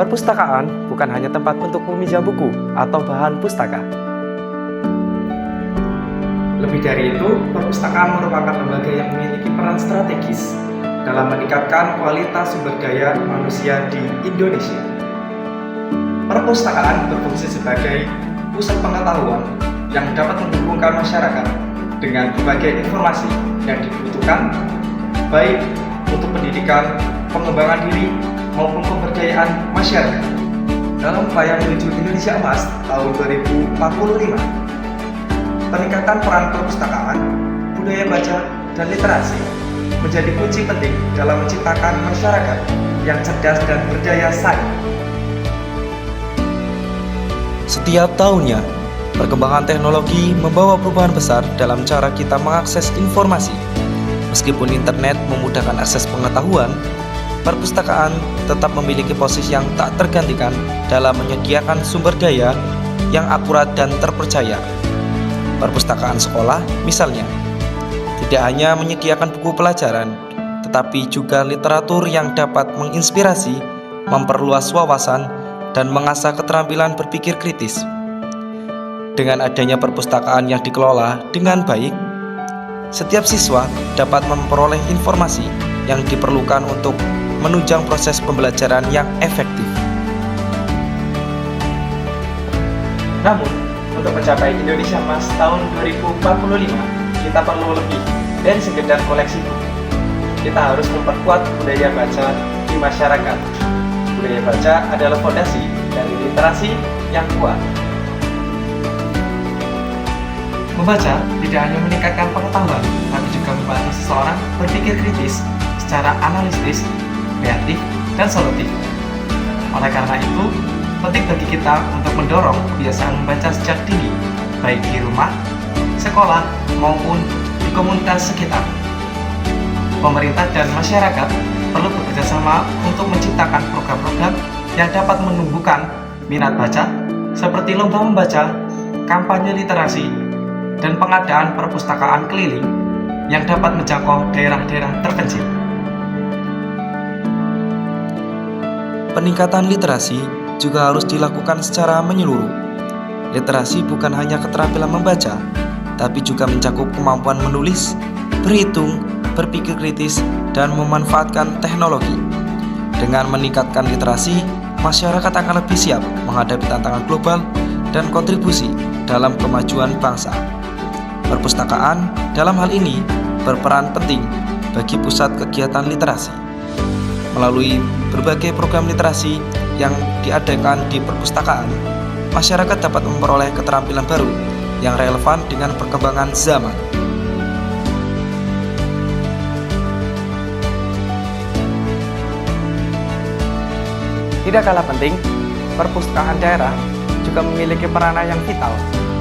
Perpustakaan bukan hanya tempat untuk meminjam buku atau bahan pustaka. Lebih dari itu, perpustakaan merupakan lembaga yang memiliki peran strategis dalam meningkatkan kualitas sumber daya manusia di Indonesia. Perpustakaan berfungsi sebagai pusat pengetahuan yang dapat menghubungkan masyarakat dengan berbagai informasi yang dibutuhkan, baik untuk pendidikan, pengembangan diri, maupun pemberdayaan masyarakat. Dalam upaya menuju Indonesia Emas tahun 2045, peningkatan peran perpustakaan, budaya baca, dan literasi menjadi kunci penting dalam menciptakan masyarakat yang cerdas dan berdaya saing. Setiap tahunnya, perkembangan teknologi membawa perubahan besar dalam cara kita mengakses informasi. Meskipun internet memudahkan akses pengetahuan, perpustakaan tetap memiliki posisi yang tak tergantikan dalam menyediakan sumber daya yang akurat dan terpercaya. Perpustakaan sekolah, misalnya, tidak hanya menyediakan buku pelajaran, tetapi juga literatur yang dapat menginspirasi, memperluas wawasan, dan mengasah keterampilan berpikir kritis. Dengan adanya perpustakaan yang dikelola dengan baik, setiap siswa dapat memperoleh informasi yang diperlukan untuk menunjang proses pembelajaran yang efektif. Namun, untuk mencapai Indonesia Emas tahun 2045, kita perlu lebih dari sekedar koleksi buku. Kita harus memperkuat budaya baca di masyarakat. Budaya baca adalah fondasi dari literasi yang kuat. Membaca tidak hanya meningkatkan pengetahuan, tapi juga membantu seseorang berpikir kritis secara analitis, kreatif, dan solutif. Oleh karena itu, penting bagi kita untuk mendorong kebiasaan membaca sejak dini, baik di rumah, sekolah, maupun di komunitas sekitar. Pemerintah dan masyarakat perlu bekerja sama untuk menciptakan program-program yang dapat menumbuhkan minat baca, seperti lomba membaca, kampanye literasi, dan pengadaan perpustakaan keliling yang dapat menjangkau daerah-daerah terpencil. Peningkatan literasi juga harus dilakukan secara menyeluruh. Literasi bukan hanya keterampilan membaca, tapi juga mencakup kemampuan menulis, berhitung, berpikir kritis, dan memanfaatkan teknologi. Dengan meningkatkan literasi, masyarakat akan lebih siap menghadapi tantangan global dan kontribusi dalam kemajuan bangsa. Perpustakaan dalam hal ini berperan penting bagi pusat kegiatan literasi. Melalui berbagai program literasi yang diadakan di perpustakaan, masyarakat dapat memperoleh keterampilan baru yang relevan dengan perkembangan zaman. Tidak kalah penting, perpustakaan daerah juga memiliki peranan yang vital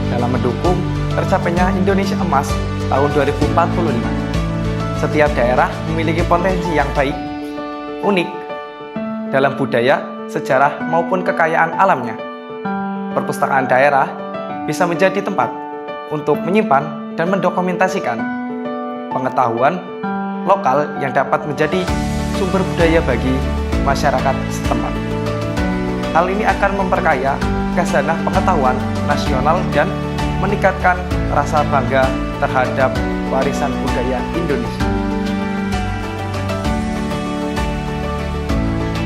dalam mendukung tercapainya Indonesia Emas tahun 2045. Setiap daerah memiliki potensi yang baik, unik, dalam budaya, sejarah, maupun kekayaan alamnya. Perpustakaan daerah bisa menjadi tempat untuk menyimpan dan mendokumentasikan pengetahuan lokal yang dapat menjadi sumber budaya bagi masyarakat setempat. Hal ini akan memperkaya khazanah pengetahuan nasional dan meningkatkan rasa bangga terhadap warisan budaya Indonesia.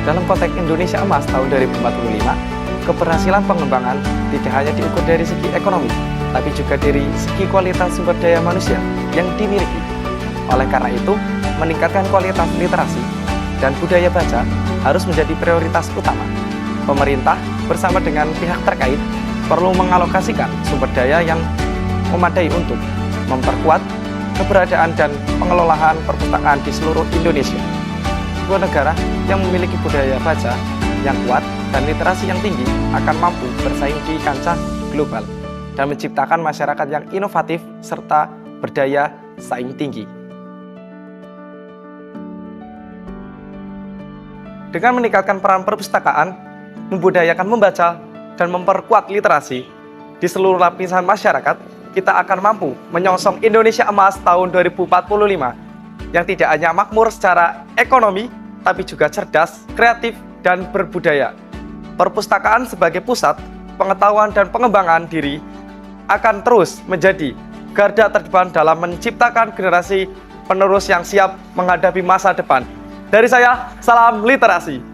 Dalam konteks Indonesia Emas tahun 2045, keberhasilan pengembangan tidak hanya diukur dari segi ekonomi, tapi juga dari segi kualitas sumber daya manusia yang dimiliki. Oleh karena itu, meningkatkan kualitas literasi dan budaya baca harus menjadi prioritas utama. Pemerintah bersama dengan pihak terkait perlu mengalokasikan sumber daya yang memadai untuk memperkuat keberadaan dan pengelolaan perpustakaan di seluruh Indonesia. Sebuah negara yang memiliki budaya baca yang kuat dan literasi yang tinggi akan mampu bersaing di kancah global dan menciptakan masyarakat yang inovatif serta berdaya saing tinggi. Dengan meningkatkan peran perpustakaan, membudayakan membaca, dan memperkuat literasi di seluruh lapisan masyarakat, kita akan mampu menyongsong Indonesia Emas tahun 2045 yang tidak hanya makmur secara ekonomi, tapi juga cerdas, kreatif, dan berbudaya. perpustakaan sebagai pusat pengetahuan dan pengembangan diri akan terus menjadi garda terdepan dalam menciptakan generasi penerus yang siap menghadapi masa depan. Dari saya, salam literasi.